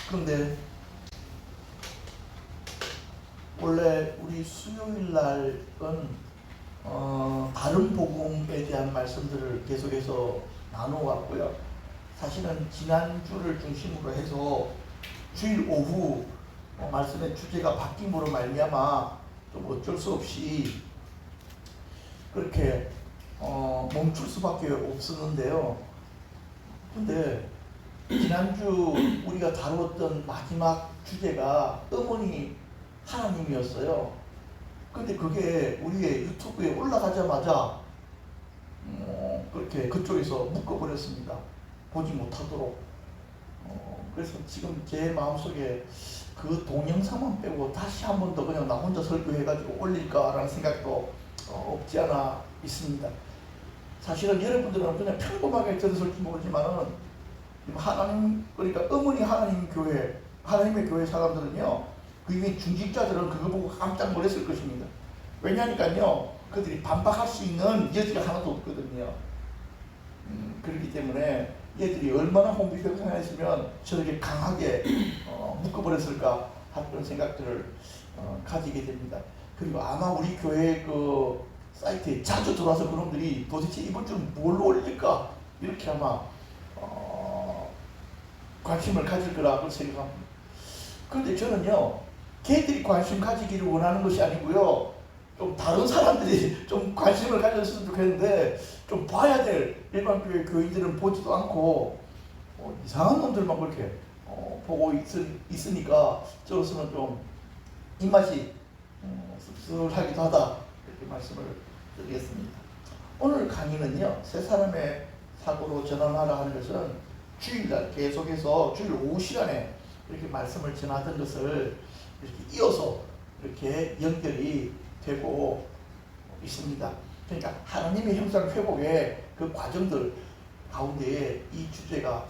그런데 원래 우리 수요일 날은 다른 복음에 대한 말씀들을 계속해서 나눠왔고요. 사실은 지난주를 중심으로 해서 주일 오후 말씀의 주제가 바뀜으로 말미암아 좀 어쩔 수 없이 그렇게 멈출 수밖에 없었는데요. 근데 지난주 우리가 다루었던 마지막 주제가 어머니 하나님이었어요. 근데 그게 우리의 유튜브에 올라가자마자 그렇게 그쪽에서 묶어버렸습니다. 보지 못하도록. 그래서 지금 제 마음속에 그 동영상만 빼고 다시 한 번 더 그냥 나 혼자 설교해가지고 올릴까라는 생각도 없지 않아 있습니다. 사실은 여러분들은 그냥 평범하게 들었을지 모르지만은 하나님, 그러니까 어머니 하나님 교회, 하나님의 교회 사람들은요, 그게 중직자들은 그거 보고 깜짝 놀랐을 것입니다. 왜냐니까요, 그들이 반박할 수 있는 여지가 하나도 없거든요. 그렇기 때문에 얘들이 얼마나 홍비병상했으면 저렇게 강하게 묶어버렸을까 하는 그런 생각들을 가지게 됩니다. 그리고 아마 우리 교회 그 사이트에 자주 들어와서 그놈들이 도대체 이번 주는 뭘 올릴까 이렇게 아마 관심을 가질 거라고 생각합니다. 그런데 저는요, 걔들이 관심 가지기를 원하는 것이 아니고요, 좀 다른 사람들이 좀 관심을 가졌으면 좋겠는데, 좀 봐야 될 일반 교회 교인들은 보지도 않고 이상한 놈들만 그렇게 보고 있으니까 저로서는 좀 입맛이 씁쓸하기도 하다, 이렇게 말씀을 드리겠습니다. 오늘 강의는요, 세 사람의 사고로 전환하라 하는 것은 주일날 계속해서 주일 오후 시간에 이렇게 말씀을 전하던 것을 이렇게 이어서 이렇게 연결이 되고 있습니다. 그러니까 하나님의 형상 회복의 그 과정들 가운데에 이 주제가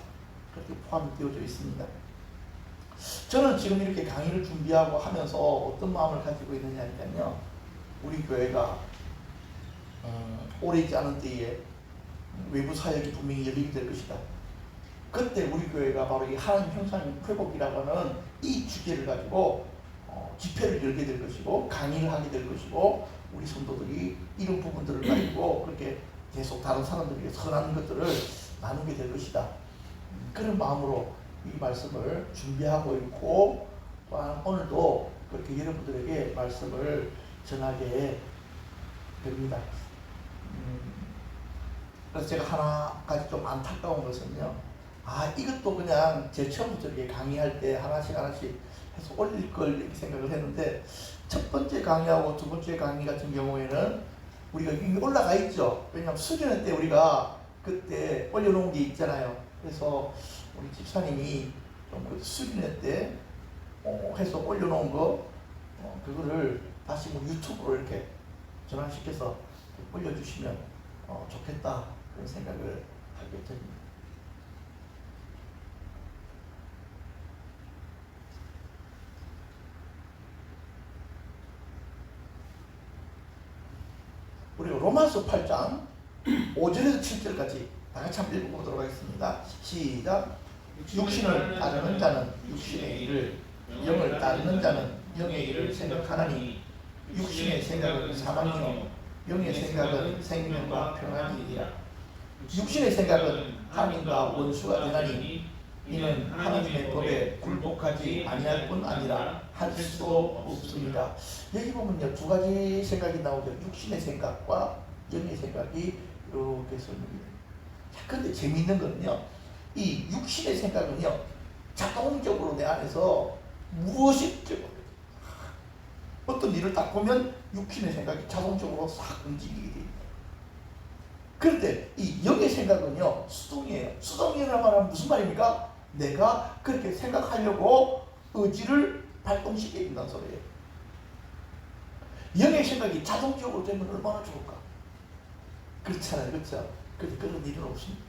그렇게 포함되어져 있습니다. 저는 지금 이렇게 강의를 준비하고 하면서 어떤 마음을 가지고 있느냐면요, 우리 교회가 오래 있지 않은 때에 외부 사역이 분명히 열리게 될 것이다. 그때 우리 교회가 바로 이 하나님 형상 회복이라고 하는 이 주제를 가지고 집회를 열게 될 것이고 강의를 하게 될 것이고, 우리 성도들이 이런 부분들을 가지고 그렇게 계속 다른 사람들에게 선한 것들을 나누게 될 것이다. 그런 마음으로 이 말씀을 준비하고 있고, 또한 오늘도 그렇게 여러분들에게 말씀을 전하게 됩니다. 그래서 제가 하나 가지 좀 안타까운 것은요, 이것도 그냥 제 처음부터 이렇게 강의할 때 하나씩 해서 올릴 걸 이렇게 생각을 했는데, 첫 번째 강의하고 두 번째 강의 같은 경우에는 우리가 이미 올라가 있죠. 왜냐하면 수련회 때 우리가 그때 올려놓은 게 있잖아요. 그래서 우리 집사님이 좀 수련회 때 해서 올려놓은 거 그거를 다시 뭐 유튜브로 이렇게 전환시켜서 올려주시면 좋겠다, 그런 생각을 하게 됩니다. 우리가 로마서 8장 5절에서 7절까지 다 같이 한번 읽어보도록 하겠습니다. 시작. 육신을 따르는 자는 육신의 일을, 영을 따르는 자는 영의 일을 생각하나니 육신의 생각은 사망이요 영의 생각은 생명과 평안이니라. 육신의 생각은 함인과 원수가 되나니 이는 하나님의 법에 굴복하지 아니할 뿐 아니라 할 수도 없습니다. 여기 보면요, 두 가지 생각이 나오죠. 육신의 생각과 영의 생각이 이렇게 설명이 됩니다. 그런데 재미있는 거는요, 이 육신의 생각은요, 자동적으로 내 안에서 무엇이 어떤 일을 딱 보면 육신의 생각이 자동적으로 싹 움직이게 됩니다. 그런데 이 영의 생각은요, 수동이에요. 수동이라는 말은 무슨 말입니까? 내가 그렇게 생각하려고 의지를 발동시키게 된다는 소리예요. 영의 생각이 자동적으로 되면 얼마나 좋을까? 그렇잖아요, 그렇죠? 그런데 그런 일은 없습니다.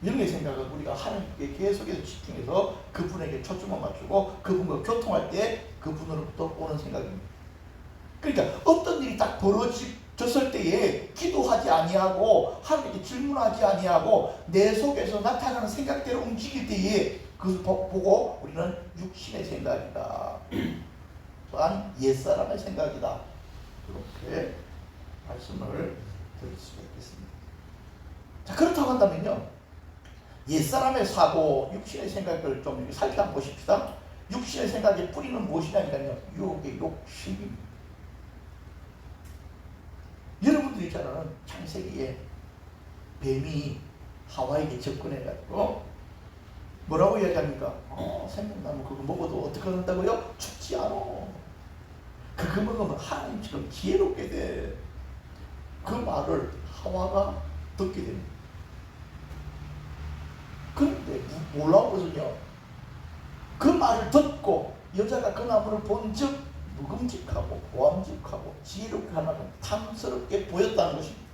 영의 생각은 우리가 하나님께 계속해서 집중해서 그분에게 초점을 맞추고 그분과 교통할 때 그분으로부터 오는 생각입니다. 그러니까 어떤 일이 딱 벌어졌을 때에 기도하지 아니하고 하나님께 질문하지 아니하고 내 속에서 나타나는 생각대로 움직일 때에 그것을 보고 우리는 육신의 생각이다, 또한 옛사람의 생각이다, 이렇게 말씀을 드릴 수가 있겠습니다. 자, 그렇다고 한다면요, 옛사람의 사고, 육신의 생각을 좀 살펴보십시다. 육신의 생각의 뿌리는 무엇이냐니까요, 유혹의 욕심입니다. 여러분들이 있잖아요, 창세기에 뱀이 하와에게 접근해가지고 뭐라고 이야기합니까? 생명나무 그거 먹어도 어떻게 한다고요? 죽지 않아. 그거 먹으면 하나님처럼 지혜롭게 돼. 그 말을 하와가 듣게 됩니다. 그런데 놀라운 것은요, 그 말을 듣고 여자가 그 나무를 본즉 묵음직하고 보암직하고 지혜롭게 하나는 탐스럽게 보였다는 것입니다.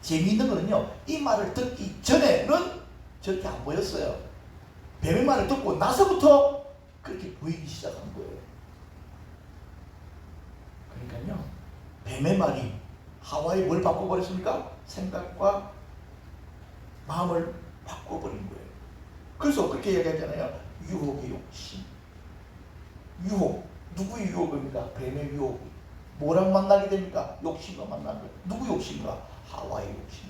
재미있는 것은요, 이 말을 듣기 전에는 저렇게 안 보였어요. 뱀의 말을 듣고 나서부터 그렇게 보이기 시작한 거예요. 그러니까요, 뱀의 말이 하와의 뭘 바꿔버렸습니까? 생각과 마음을 바꿔버린 거예요. 그래서 그렇게 얘기하잖아요. 유혹의 욕심. 유혹. 누구의 유혹입니까? 뱀의 유혹. 뭐랑 만나게 됩니까? 욕심과 만나는 거예요. 누구 욕심과? 하와의 욕심.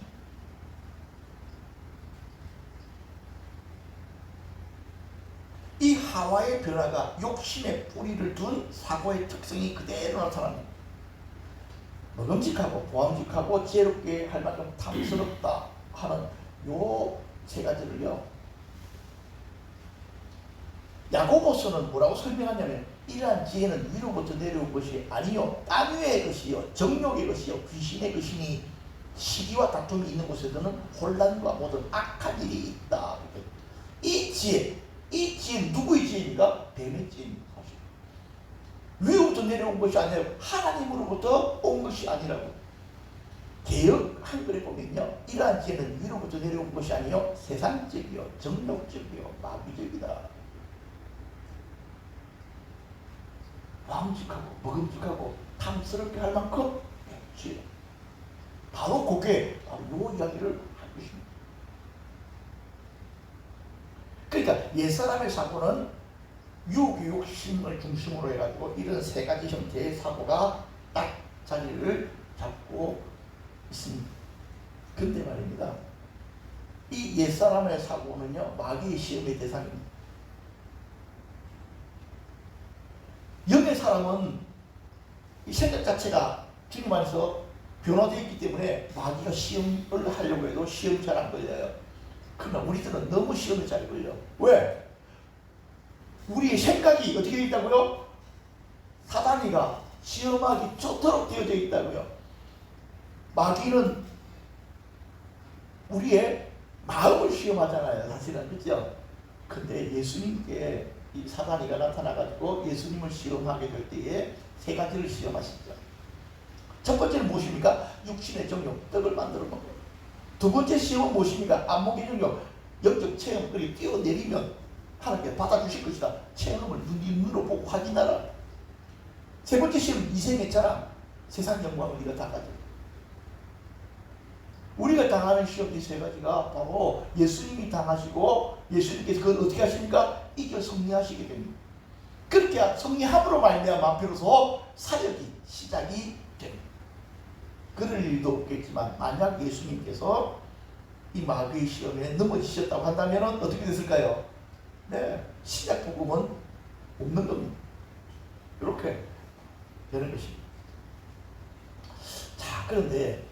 이 하와의 변화가 욕심의 뿌리를 둔 사고의 특성이 그대로 나타납니다. 먹음직하고 보암직하고 지혜롭게 할 만큼 탐스럽다 하는 요 세 가지를요, 야고보서는 뭐라고 설명하냐면, 이러한 지혜는 위로부터 내려온 것이 아니요 땅 위의 것이요 정욕의 것이요 귀신의 것이니 시기와 다툼이 있는 곳에서는 혼란과 모든 악한 일이 있다. 이 지혜는 누구의 지혜입니까? 뱀의 지혜입니다. 사실 위로부터 내려온 것이 아니라 하나님으로부터 온 것이 아니라고. 개역 한글에 보면요, 이러한 지혜는 위로부터 내려온 것이 아니요 세상적이요 정욕적이요 마귀적이다. 왕직하고 먹음직하고 탐스럽게 할 만큼 지혜. 바로 그게 바로 요 이야기를 할 것입니다. 그러니까 옛사람의 사고는 유혹의 욕심을 중심으로 해가지고 이런 세 가지 형태의 사고가 딱 자리를 잡고 있습니다. 근데 말입니다, 이 옛사람의 사고는요 마귀의 시험의 대상입니다. 영의 사람은 이 생각 자체가 주님 안에서 변화되어 있기 때문에 마귀가 시험을 하려고 해도 시험 잘 안 걸려요. 그러나 우리들은 너무 시험에 잘 걸려. 왜? 우리의 생각이 어떻게 되어 있다고요? 사단이가 시험하기 좋도록 되어져 있다고요. 마귀는 우리의 마음을 시험하잖아요, 사실은. 그렇죠? 근데 예수님께 이 사단이가 나타나가지고 예수님을 시험하게 될 때에 세 가지를 시험하시죠. 첫 번째는 무엇입니까? 육신의 정욕, 떡을 만들어 먹고. 두 번째 시험은 무엇입니까? 안목의 정욕, 영적 체험, 그리고 뛰어내리면 하나님께 받아주실 것이다. 체험을 눈으로 보고 확인하라. 세 번째 시험은 이생의 자랑, 세상 영광을 네가 다 가져. 우리가 당하는 시험 이 세 가지가 바로 예수님이 당하시고 예수님께서 그걸 어떻게 하십니까? 이겨 승리하시게 됩니다. 그렇게 승리함으로 말미암아 비로소 사역이 시작이 됩니다. 그럴 일도 없겠지만 만약 예수님께서 이 마귀의 시험에 넘어지셨다고 한다면 어떻게 됐을까요? 네, 시작 복음은 없는 겁니다. 이렇게 되는 것입니다. 자, 그런데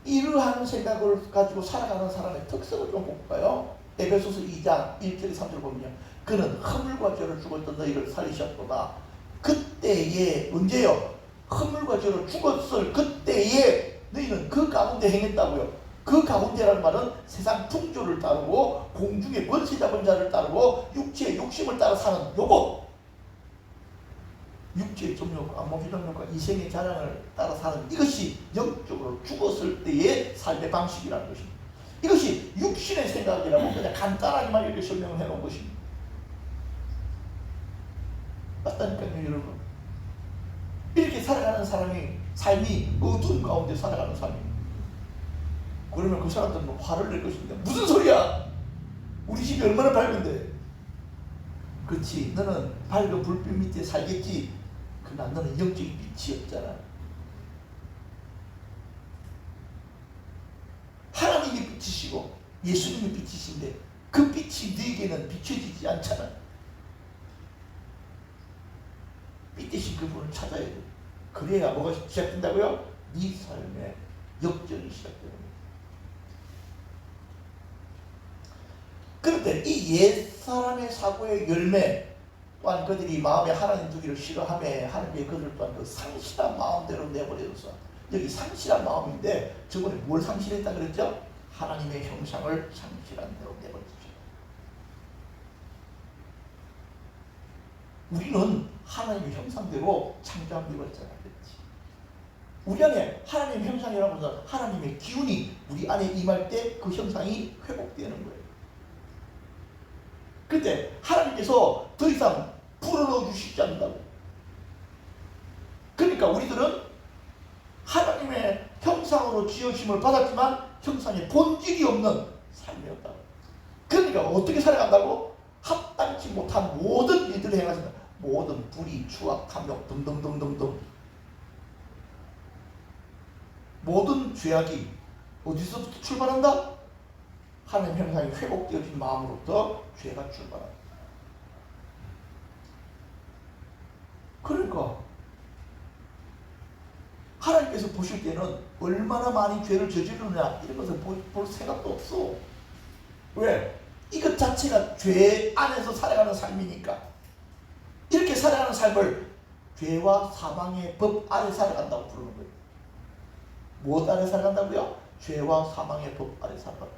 이러한 생각을 가지고 살아가는 사람의 특성을 좀 볼까요? 에베소서 2장 1절 3절 보면요, 그는 허물과 죄로 죽었던 너희를 살리셨도다. 그때에 언제요? 허물과 죄로 죽었을 그때에 너희는 그 가운데 행했다고요. 그 가운데라는 말은 세상 풍조를 따르고 공중의 권세 잡은 자를 따르고 육체의 욕심을 따라 사는 요거, 육체의 정욕, 안목의 정욕과 이생의 자랑을 따라 사는 이것이 영적으로 죽었을 때의 삶의 방식이라는 것입니다. 이것이 육신의 생각이라고 그냥 간단하게만 이렇게 설명을 해놓은 것입니다. 맞다니까요, 여러분. 이렇게 살아가는 사람이 삶이 어두운 가운데 살아가는 삶입니다. 그러면 그 사람들은 화를 낼 것입니다. 무슨 소리야? 우리 집이 얼마나 밝은데. 그렇지, 너는 밝은 불빛 밑에 살겠지. 그러나 너는 영적인 빛이 없잖아. 하나님이 빛이시고 예수님이 빛이신데 그 빛이 너에게는 비춰지지 않잖아. 빛 대신 그분을 찾아야 돼. 그래야 뭐가 시작된다고요? 네 삶의 역전이 시작되는 거예요. 그런데 이 옛사람의 사고의 열매 또한 그들이 마음에 하나님 두기를 싫어하며 하나님의 그들 또한 그 상실한 마음대로 내버려둬서, 여기 상실한 마음인데 저번에 뭘 상실했다 그랬죠? 하나님의 형상을 상실한 대로 내버려두죠. 우리는 하나님의 형상대로 창조함 입었잖아. 그렇지? 우리 안에 하나님의 형상이라고 해서 하나님의 기운이 우리 안에 임할 때 그 형상이 회복되는 거예요. 근데 하나님께서 더 이상 불어넣어 주시지 않는다고. 그러니까 우리들은 하나님의 형상으로 지으심을 받았지만 형상의 본질이 없는 삶이었다. 그러니까 어떻게 살아간다고? 합당치 못한 모든 일들을 행하신다. 모든 불의, 추악, 탐욕 등등등등등 모든 죄악이 어디서부터 출발한다? 하나님 형상이 회복되어진 마음으로부터 죄가 출발한다. 그러니까 하나님께서 보실 때는 얼마나 많이 죄를 저지르느냐 이런 것을 볼 생각도 없어. 왜? 이것 자체가 죄 안에서 살아가는 삶이니까. 이렇게 살아가는 삶을 죄와 사망의 법 아래 살아간다고 부르는 거예요. 무엇 아래 살아간다고요? 죄와 사망의 법 아래 살아간다.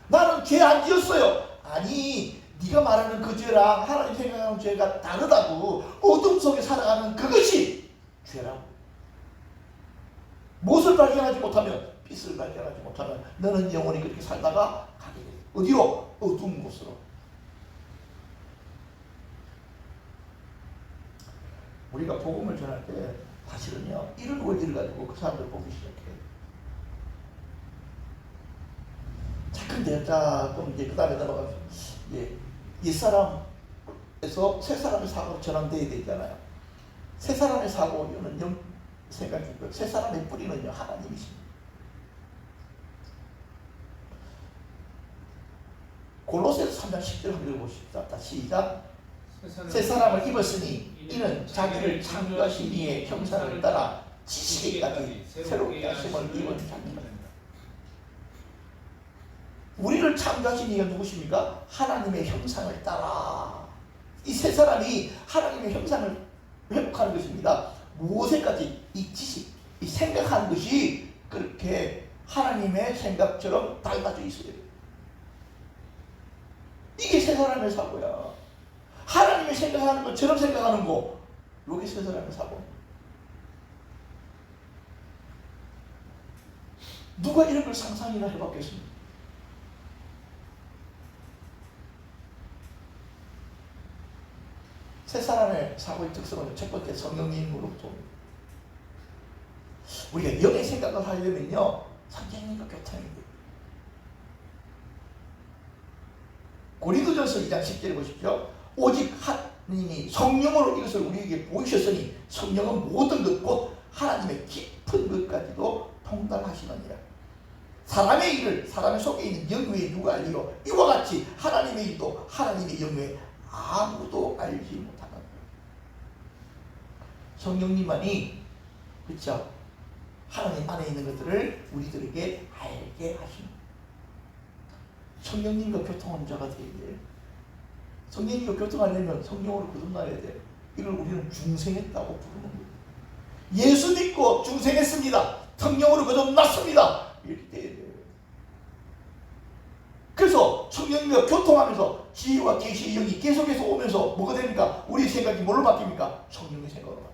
나는 죄 안 지었어요. 아니, 네가 말하는 그 죄랑 하나님 생각하는 죄가 다르다고. 어둠 속에 살아가는 그것이 죄라고. 무엇을 발견하지 못하면, 빛을 발견하지 못하면 너는 영원히 그렇게 살다가 가게 돼. 어디로? 어두운 곳으로. 우리가 복음을 전할 때 사실은요, 이런 원리를 가지고 그 사람들을 보기 시작해. 자, 근데 좀 이제 그 다음에 넘어가서 옛사람에서 새사람의 사고로 전환되어야 되잖아요. 새사람의 사고는 생각이고요. 새사람의 뿌리는요, 하나님이십니다. 골로새서 3장 10절 한번 읽어보십시다. 시작. 새 사람을 입었으니 이는 자기를 창조하신 이의 형상을 따라 지시기까지 새롭게 하심을 입은 자입니다. 우리를 창조하신 이가 누구십니까? 하나님의 형상을 따라. 이 새 사람이 하나님의 형상을 회복하는 것입니다. 무엇에까지? 이 지식, 이 생각하는 것이 그렇게 하나님의 생각처럼 닮아져 있어야 돼요. 이게 새 사람의 사고야. 하나님이 생각하는 것처럼 생각하는 거, 이게 새 사람의 사고. 누가 이런 걸 상상이나 해봤겠습니까? 새 사람의 사고의 특성은 첫 번째 성령님으로부터 옵니다. 우리가 영의 생각을 하려면요, 성령님과 교통해야 돼요. 고린도전서 2장 10절에 보십시오. 오직 하나님이 성령으로 이것을 우리에게 보이셨으니 성령은 모든 것 곧 하나님의 깊은 것까지도 통달하시느니라. 사람의 일을 사람의 속에 있는 영 외에 누가 알리요? 이와 같이 하나님의 일도 하나님의 영 외에 아무도 알지 못하는 거예요. 성령님만이, 그렇죠? 하나님 안에 있는 것들을 우리들에게 알게 하십니다. 성령님과 교통하는 자가 되어야 돼요. 성령님과 교통하려면 성령으로 거듭나야 돼. 이걸 우리는 중생했다고 부르는 거예요. 예수 믿고 중생했습니다. 성령으로 거듭났습니다. 이렇게 돼야 돼요. 그래서 성령님과 교통하면서 지혜와 계시의 영이 계속해서 오면서 뭐가 됩니까? 우리 생각이 뭘로 바뀝니까? 성령의 생각으로 바뀝니다.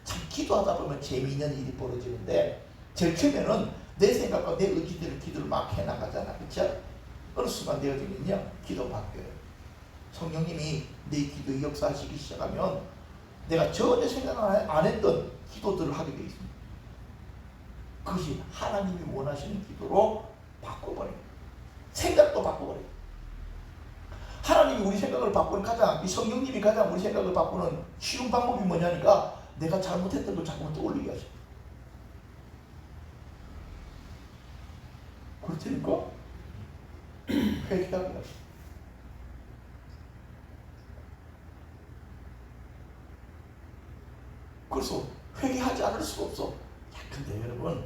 참 기도하다 보면 재미있는 일이 벌어지는데 제일 처음에는 내 생각과 내 의지대로 기도를 막 해나가잖아. 그렇죠? 어느 순간 되어지면요, 기도 바뀌어요. 성령님이 내 기도에 역사하시기 시작하면 내가 전혀 생각 안 했던 기도들을 하게 되어 있습니다. 그것이 하나님이 원하시는 기도로 바꿔버립니다. 생각도 바꿔버려요. 하나님이 우리 생각을 바꾸는 가장, 이 성령님이 가장 우리 생각을 바꾸는 쉬운 방법이 뭐냐니까 내가 잘못했던 걸 자꾸만 떠올리게 하죠. 그렇다니까 회개하게 하죠. 그래서 회개하지 않을 수가 없어. 야, 근데 여러분,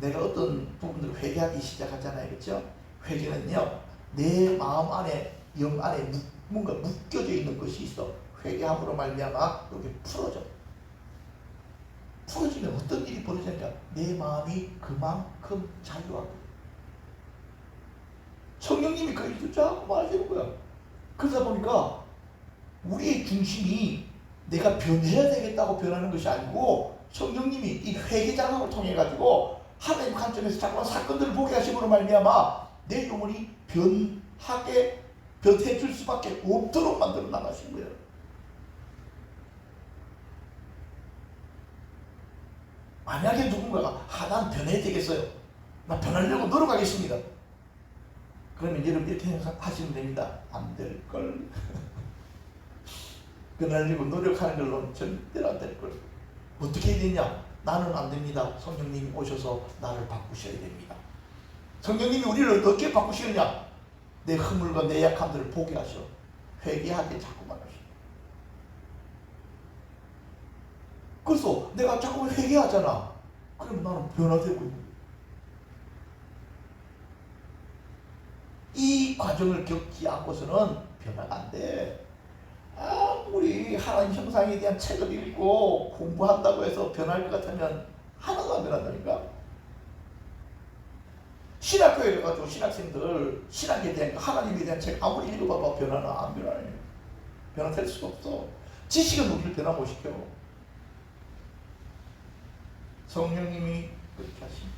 내가 어떤 부분들을 회개하기 시작하잖아요. 그렇죠? 회개는요, 내 마음 안에, 영 안에 뭔가 묶여져 있는 것이 있어. 회개함으로 말미암아 이렇게 풀어져. 풀어지면 어떤 일이 벌어지니까 내 마음이 그만큼 자유하고. 성령님이 그 일도 자꾸 말해주는 거야. 그러다 보니까 우리의 중심이 내가 변해야 되겠다고 변하는 것이 아니고 성령님이 이 회개 작업을 통해 가지고 하나님 관점에서 자꾸만 사건들을 보게 하심으로 말미암아 내 영혼이 변해줄 수밖에 없도록 만들어 나가신 거예요. 만약에 누군가가 난 변해야 되겠어요. 나 변하려고 노력하겠습니다. 그러면 여러분 이렇게 생각하시면 됩니다. 안 될걸. 변하려고 노력하는 걸로는 절대로 안 될걸. 어떻게 해야 되냐? 나는 안 됩니다. 성령님이 오셔서 나를 바꾸셔야 됩니다. 성령님이 우리를 어떻게 바꾸시느냐? 내 허물과 내 약함들을 보게 하셔. 회개하게 자꾸만 하셔. 그래서 내가 자꾸만 회개하잖아. 그럼 나는 변화되고 있는 거야. 이 과정을 겪지 않고서는 변화가 안 돼. 아무리 하나님 형상에 대한 책을 읽고 공부한다고 해서 변할 것 같으면 하나도 안 변한다니까. 신학교에 가가지고 신학생들 신학에 대한 하나님에 대한 책 아무리 읽어봐봐 변하나 안 변하네. 변화될 수가 없어. 지식은 우리를 변화 못 시켜. 성령님이 그렇게 하십니다.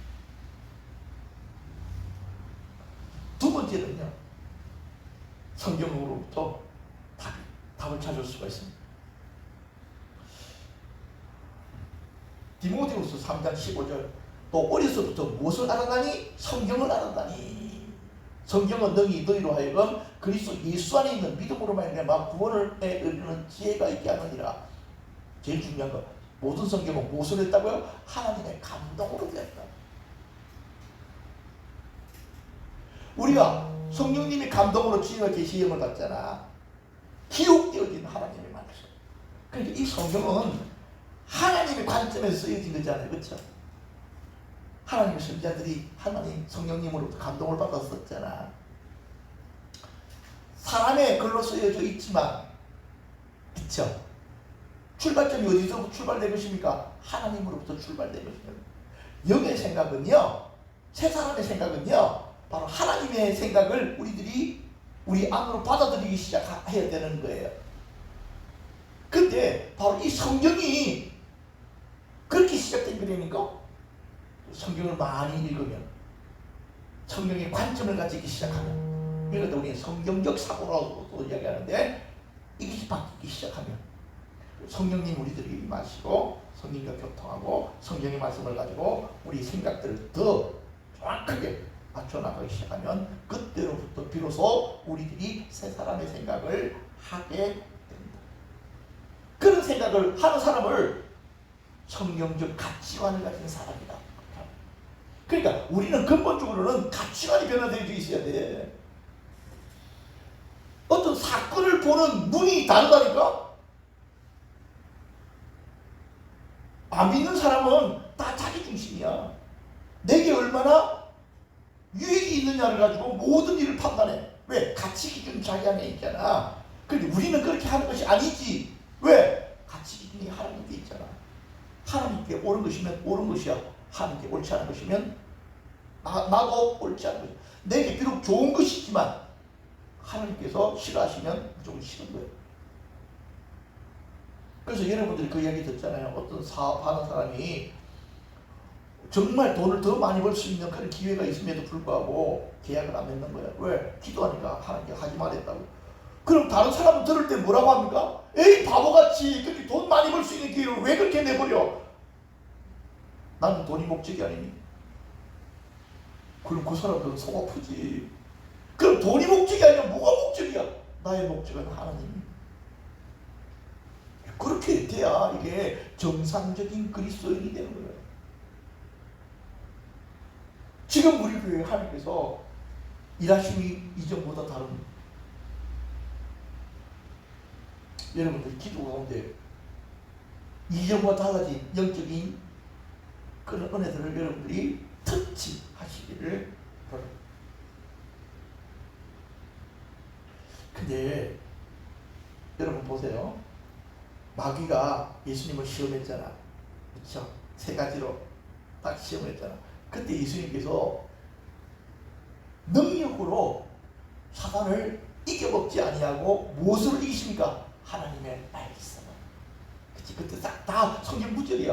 두 번째는요, 성경으로부터 답을 찾을 수가 있습니다. 디모데후서 3장 15절 또 어려서부터 무엇을 알았나니? 성경을 알았나니. 성경은 너희로 하여금 그리스도 예수 안에 있는 믿음으로 말미암아 구원을 이루는 지혜가 있게 하느니라. 제일 중요한 거, 모든 성경은 무엇을 했다고요? 하나님의 감동으로 되었다. 우리가 성령님의 감동으로 주님의 계시형을 받잖아. 기록되어진 하나님의 말씀. 그러니까 이 성경은 하나님의 관점에서 쓰여진 거잖아요. 그렇죠? 하나님의 선지자들이 하나님 성령님으로부터 감동을 받았었잖아. 사람의 글로 쓰여져 있지만, 그렇죠? 출발점이 어디서 출발된 것입니까? 하나님으로부터 출발된 것입니다. 영의 생각은요, 새 사람의 생각은요, 바로 하나님의 생각을 우리 안으로 받아들이기 시작해야 되는 거예요. 근데 바로 이 성경이 그렇게 시작된 거라니까. 성경을 많이 읽으면, 성경의 관점을 가지기 시작하면, 이것도 우리는 성경적 사고라고 이야기하는데, 이것이 바뀌기 시작하면 성령님 우리들에게 임하시고 성령과 교통하고 성경의 말씀을 가지고 우리 생각들을 더 정확하게 맞춰나가기 시작하면 그때로부터 비로소 우리들이 새 사람의 생각을 하게 됩니다. 그런 생각을 하는 사람을 성경적 가치관을 가진 사람이다. 그러니까 우리는 근본적으로는 가치관이 변화되어 있어야 돼. 어떤 사건을 보는 눈이 다르다니까. 안 믿는 사람은 다 자기 중심이야. 내게 얼마나 유익이 있느냐를 가지고 모든 일을 판단해. 왜? 가치 기준이 자기 안에 있잖아. 그런데 우리는 그렇게 하는 것이 아니지. 왜? 가치 기준이 하나님께 있잖아. 하나님께 옳은 것이면 옳은 것이야. 하나님께 옳지 않은 것이면 나도 옳지 않은 것이야. 내게 비록 좋은 것이지만 하나님께서 싫어하시면 무조건 싫은 거예요. 그래서 여러분들이 그 이야기 듣잖아요. 어떤 사업하는 사람이 정말 돈을 더 많이 벌 수 있는 그런 기회가 있음에도 불구하고 계약을 안 맺는 거예요. 왜? 기도하니까 하나님께 하지 말랬다고. 그럼 다른 사람은 들을 때 뭐라고 합니까? 에이 바보같이 그렇게 돈 많이 벌 수 있는 기회를 왜 그렇게 내버려? 나는 돈이 목적이 아니니. 그럼 그 사람들은 속 아프지. 돈이 목적이 아니라 뭐가 목적이야? 나의 목적은 하나님입니다. 그렇게 돼야 이게 정상적인 그리스도인이 되는 거예요. 지금 우리 교회 하나님께서 일하심이 이전보다 다릅니다. 여러분들 기도 가운데 이전과 달라진 영적인 그런 은혜들을 여러분들이 터치하시기를 바랍니다. 근데 여러분 보세요. 마귀가 예수님을 시험했잖아. 그렇죠? 세 가지로 딱 시험을 했잖아. 그때 예수님께서 능력으로 사단을 이겨먹지 아니하고 무엇으로 이기십니까? 하나님의 말씀. 그치? 그때 싹 다 성경 구절이야.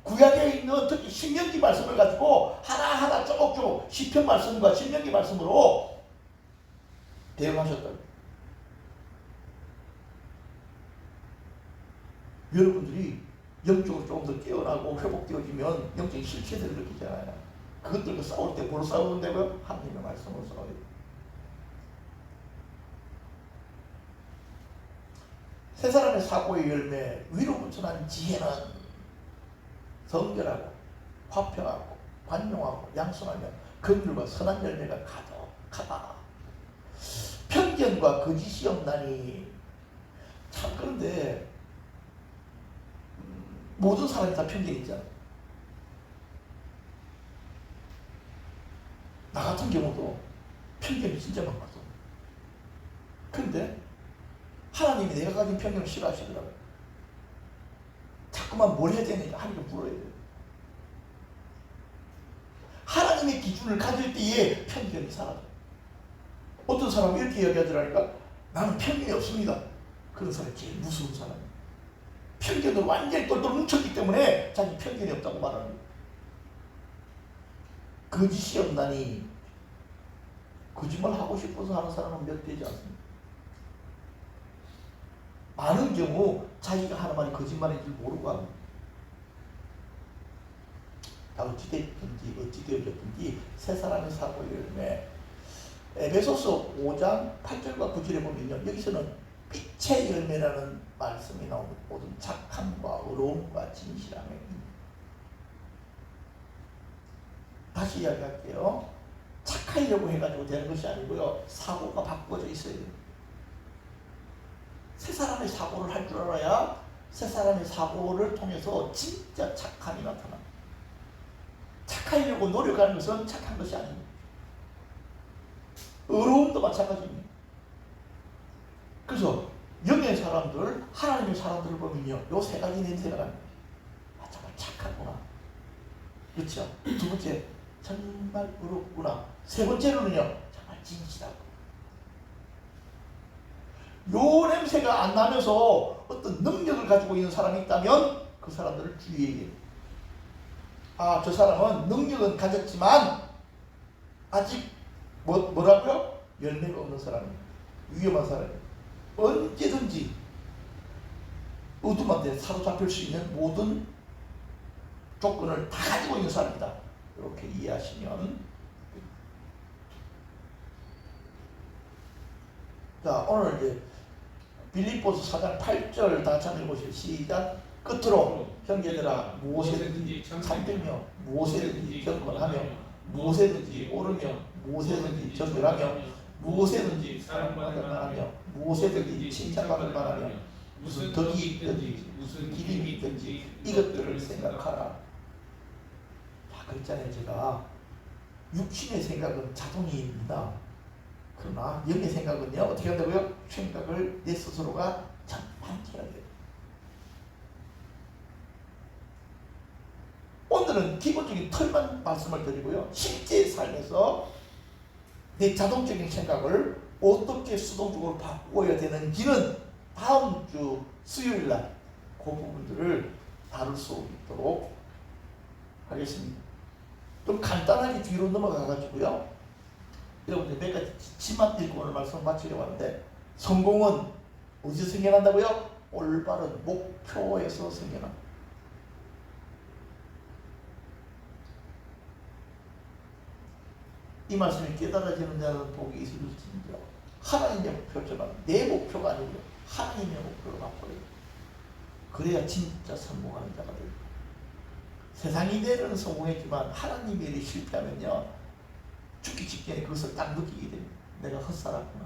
구약에 있는 특히 신명기 말씀을 가지고 하나하나 조금조금 시편 말씀과 신명기 말씀으로 대응하셨다. 여러분들이 영적으로 조금 더 깨어나고 회복되어지면 영적인 실체들을 느끼잖아요. 그것들과 싸울 때 뭘 싸우는데요? 하나님의 말씀으로 싸워야 돼요. 세 사람의 사고의 열매, 위로부터 난 지혜는 성결하고 화평하고 관용하고 양선하며 긍휼과 선한 열매가 가득하다. 편견과 거짓이 없나니. 참 그런데 모든 사람이 다 편견이 있잖아. 나 같은 경우도 편견이 진짜 많거든. 근데 하나님이 내가 가진 편견을 싫어하시더라고요. 자꾸만 뭘 해야 되는지 하나님께 물어야 돼요. 하나님의 기준을 가질 때에 편견이 사라져. 어떤 사람이 이렇게 이야기하더라니까, 나는 편견이 없습니다. 그런 사람이 제일 무서운 사람이에요. 편견으로 완전히 똘똘 뭉쳤기 때문에 자기 편견이 없다고 말하는 거예요. 거짓이 없나니. 거짓말 하고 싶어서 하는 사람은 몇 되지 않습니다. 많은 경우 자기가 하는 말이 거짓말인 줄 모르고 합니다. 어찌되었든지 세 사람의 사고의 열매. 에베소서 5장 8절과 9절에 보면요, 여기서는 빛의 열매라는 말씀이 나옵니다. 모든 착함과 의로움과 진실함에. 다시 이야기할게요. 착하려고 해가지고 되는 것이 아니고요, 사고가 바꿔져 있어야 돼요. 세 사람의 사고를 할 줄 알아야 세 사람의 사고를 통해서 진짜 착함이 나타납니다. 착하려고 노력하는 것은 착한 것이 아닙니다. 의로움도 마찬가지입니다. 그래서 영의 사람들, 하나님의 사람들을 보면요, 요 세 가지 냄새가 납니다. 아, 정말 착하구나. 그렇죠? 두 번째, 정말 의롭구나. 세 번째로는요, 정말 진실하고. 요 냄새가 안 나면서 어떤 능력을 가지고 있는 사람이 있다면 그 사람들을 주의해야 해요. 아, 저 사람은 능력은 가졌지만 아직 뭐라고요? 열매가 없는 사람이에요. 위험한 사람이에요. 언제든지 어둠한테 사로잡힐 수 있는 모든 조건을 다 가지고 있는 사람이다. 이렇게 이해하시면. 자, 오늘 이제 빌립보서 4장 8절 다 같이 한번 읽어보시죠. 시작. 끝으로 형제들아, 무엇이든지 참되며 무엇이든지 경건하며 무엇이든지 오르며 무엇이든지 정결하며 무엇이든지 사랑받을 만하며 무엇이든지 칭찬받을 만하며 무슨 덕이 있든지 무슨 기림이 있든지 이것들을 생각하라. 자, 그랬잖아요. 제가 육신의 생각은 자동이입니다. 그러나 영의 생각은요, 어떻게 한다고요? 생각을 내 스스로가 전환해야 돼요. 오늘은 기본적인 틀만 말씀을 드리고요, 실제 삶에서 내 자동적인 생각을 어떻게 수동적으로 바꿔야 되는지는 다음 주 수요일날 그 부분들을 다룰 수 있도록 하겠습니다. 좀 간단하게 뒤로 넘어가가지고요, 여러분들 몇 가지 지침만 읽고 오늘 말씀을 마치려고 하는데, 성공은 어디서 생겨난다고요? 올바른 목표에서 생겨납니다. 이 말씀이 깨달아지는 자는 복이 있을지니라. 하나님의 목표처럼 내 목표가 아니고 하나님의 목표로 바꿔요. 그래야 진짜 성공하는 자가 돼요. 세상이 내려는 성공했지만 하나님의 일이 실패하면요, 죽기 직전에 그것을 딱 느끼게 됩니다. 내가 헛살았구나.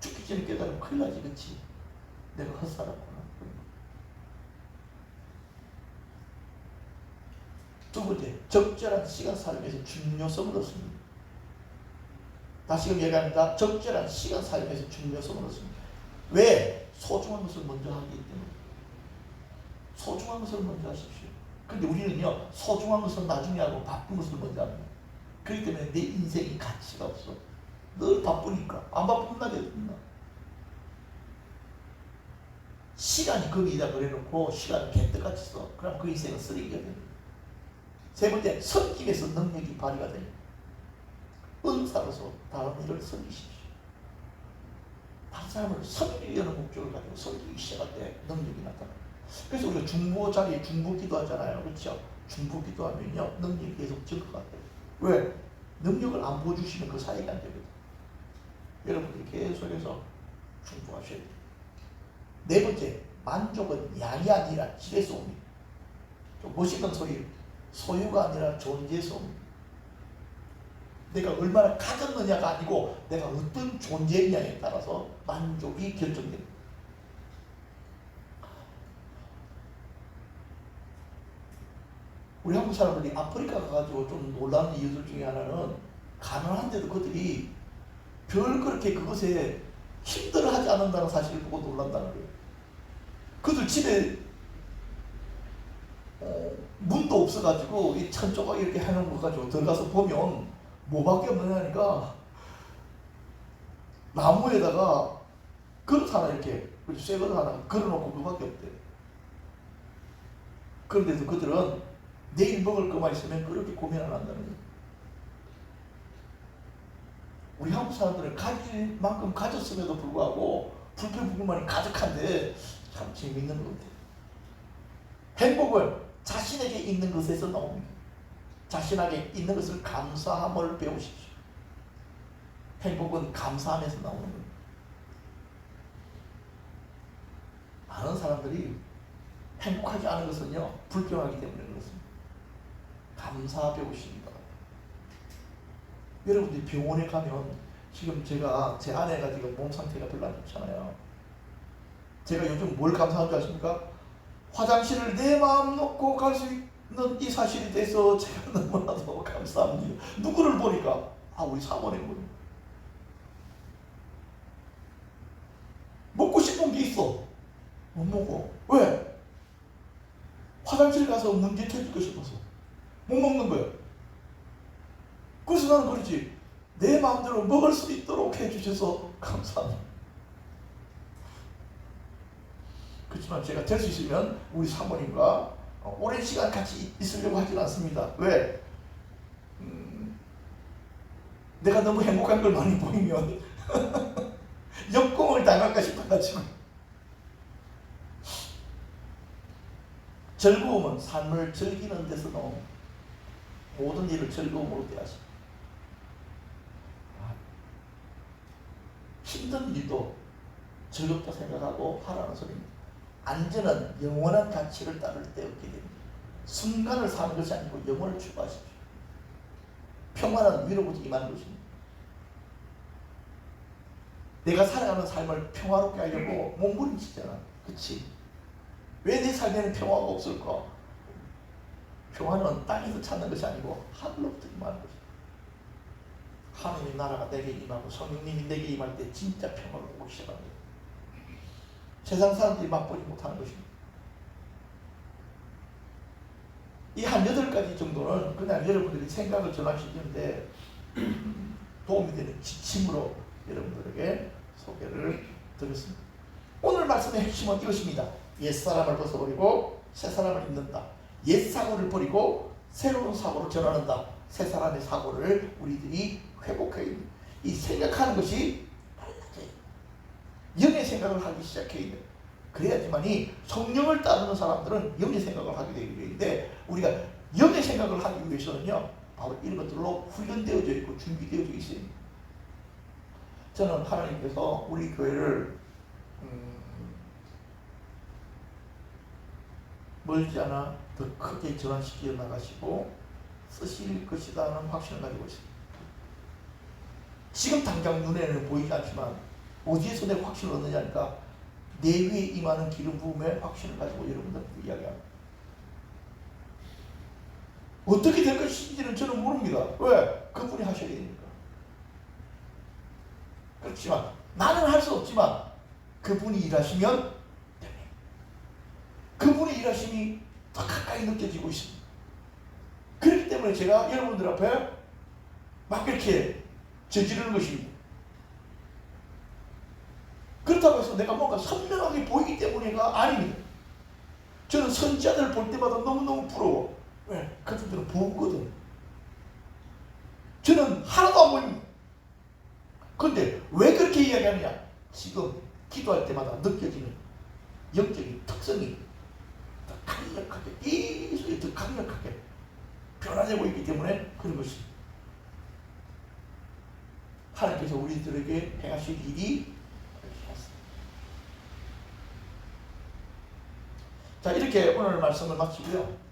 죽기 전에 깨달으면 큰일 나지, 그렇지? 내가 헛살았구나. 두 번째, 적절한 시간 삶에서 중요성을 얻습니다. 다시금 얘기합니다. 적절한 시간 삶에서 중요성을 얻습니다. 왜? 소중한 것을 먼저 하기 때문에. 소중한 것을 먼저 하십시오. 근데 우리는요, 소중한 것은 나중에 하고 바쁜 것을 먼저 합니다. 그렇기 때문에 내 인생이 가치가 없어. 늘 바쁘니까. 안 바쁘면 나게 됩니다. 시간이 거기다 그래놓고 시간을 개떡같이 써. 그럼 그 인생은 쓰레기가 됩니다. 세 번째, 섬김에서 능력이 발휘가 됩니다. 은사로서 다른 일을 섬기십시오. 다른 사람을 섬기려는 목적을 가지고 섬기기 시작할 때 능력이 나타납니다. 그래서 우리가 중보 자리에 중보 기도하잖아요. 그렇죠? 중보 기도하면요, 능력이 계속 증가돼요. 왜? 능력을 안 보여주시면 그 사이가 안 됩니다. 여러분들이 계속해서 중보하셔야 돼요. 네 번째, 만족은 양이 아니라 질에서 옵니다. 좀 멋있는 소리, 소유가 아니라 존재에서 옵니다. 내가 얼마나 가졌느냐가 아니고 내가 어떤 존재냐에 따라서 만족이 결정됩니다. 우리 한국 사람들이 아프리카 가가지고 좀 놀라는 이유들 중에 하나는 가난한데도 그들이 별 그렇게 그것에 힘들어하지 않는다는 사실을 보고 놀란다는 거예요. 그들 집에 문도 없어가지고 이 천조각 이렇게 해놓은 거 가지고 들어가서 보면 뭐밖에 없느냐니까 나무에다가 그릇 하나 이렇게 쇠 그릇 하나 걸어놓고 그밖에 없대. 그런데도 그들은 내일 먹을 것만 있으면 그렇게 고민 안 한다는 거예요. 우리 한국 사람들은 가질 만큼 가졌음에도 불구하고 불평불만이 가득한데 참 재미있는 것 같아요. 행복은 자신에게 있는 것에서 나옵니다. 자신에게 있는 것을 감사함을 배우십시오. 행복은 감사함에서 나오는 거예요. 많은 사람들이 행복하지 않은 것은요, 불평하기 때문에 그렇습니다. 감사 배우시기 바랍니다. 여러분들이 병원에 가면 지금 제 아내가 지금 몸 상태가 별로 안 좋잖아요. 제가 요즘 뭘 감사한 줄 아십니까? 화장실을 내 마음 놓고 갈 수 있는 이 사실이 돼서 제가 너무나도 감사합니다. 누구를 보니까 우리 사모님 보니 먹고 싶은 게 있어. 못 먹어. 왜? 화장실 가서 문제 터지고 싶어서 못 먹는 거야. 그래서 나는 그러지. 내 마음대로 먹을 수 있도록 해주셔서 감사합니다. 그렇지만 제가 될 수 있으면 우리 사모님과 오랜 시간 같이 있으려고 하진 않습니다. 왜? 내가 너무 행복한 걸 많이 보이면 역공을 당할까 싶어가지고. 즐거움은 삶을 즐기는 데서 나옵니다. 모든 일을 즐거움으로 대하십니다. 힘든 일도 즐겁다 생각하고 하라는 소리입니다. 안전은 영원한 가치를 따를 때 얻게 됩니다. 순간을 사는 것이 아니고 영원을 추구하십시오. 평화는 위로부터 임하는 것입니다. 내가 살아가는 삶을 평화롭게 하려고 몸부림치잖아. 그치? 왜 내 삶에는 평화가 없을까? 평화는 땅에서 찾는 것이 아니고 하늘로부터 임하는 것이다. 하나님의 나라가 내게 임하고 성령님이 내게 임할 때 진짜 평화가 오기 시작합니다. 세상 사람들이 맛보지 못하는 것입니다. 이 한 8가지 정도는 그냥 여러분들이 생각을 전환시키는데 도움이 되는 지침으로 여러분들에게 소개를 드렸습니다. 오늘 말씀의 핵심은 이것입니다. 옛사람을 벗어버리고 새사람을 입는다. 옛사고를 버리고 새로운 사고로 전환한다. 새사람의 사고를 우리들이 회복해야 됩니다. 이 생각하는 것이 영의 생각을 하기 시작해야 돼요. 그래야지만이 성령을 따르는 사람들은 영의 생각을 하게 되는데 우리가 영의 생각을 하기 위해서는요, 바로 이런 것들로 훈련되어져 있고 준비되어져 있어요. 저는 하나님께서 우리 교회를 멀지 않아 더 크게 전환시켜 나가시고 쓰실 것이다 하는 확신을 가지고 있습니다. 지금 당장 눈에는 보이지 않지만 어디에서 내 확신을 얻느냐니까 내 위에 임하는 기름 부음의 확신을 가지고 여러분들께 이야기합니다. 어떻게 될 것인지는 저는 모릅니다. 왜? 그분이 하셔야 되니까. 그렇지만 나는 할 수 없지만 그분이 일하시면 됩니다. 그분의 일하심이 더 가까이 느껴지고 있습니다. 그렇기 때문에 제가 여러분들 앞에 막 이렇게 저지르는 것입니다. 그렇다고 해서 내가 뭔가 선명하게 보이기 때문에가 아닙니다. 저는 선지자들 볼 때마다 너무너무 부러워. 왜? 그들은 보거든. 저는 하나도 안 보입니다. 그런데 왜 그렇게 이야기하느냐? 지금 기도할 때마다 느껴지는 영적인 특성이 더 강력하게, 계속 더 강력하게 변화되고 있기 때문에 그런 것입니다. 하나님께서 우리들에게 행하실 일이 자, 이렇게 오늘 말씀을 마치고요.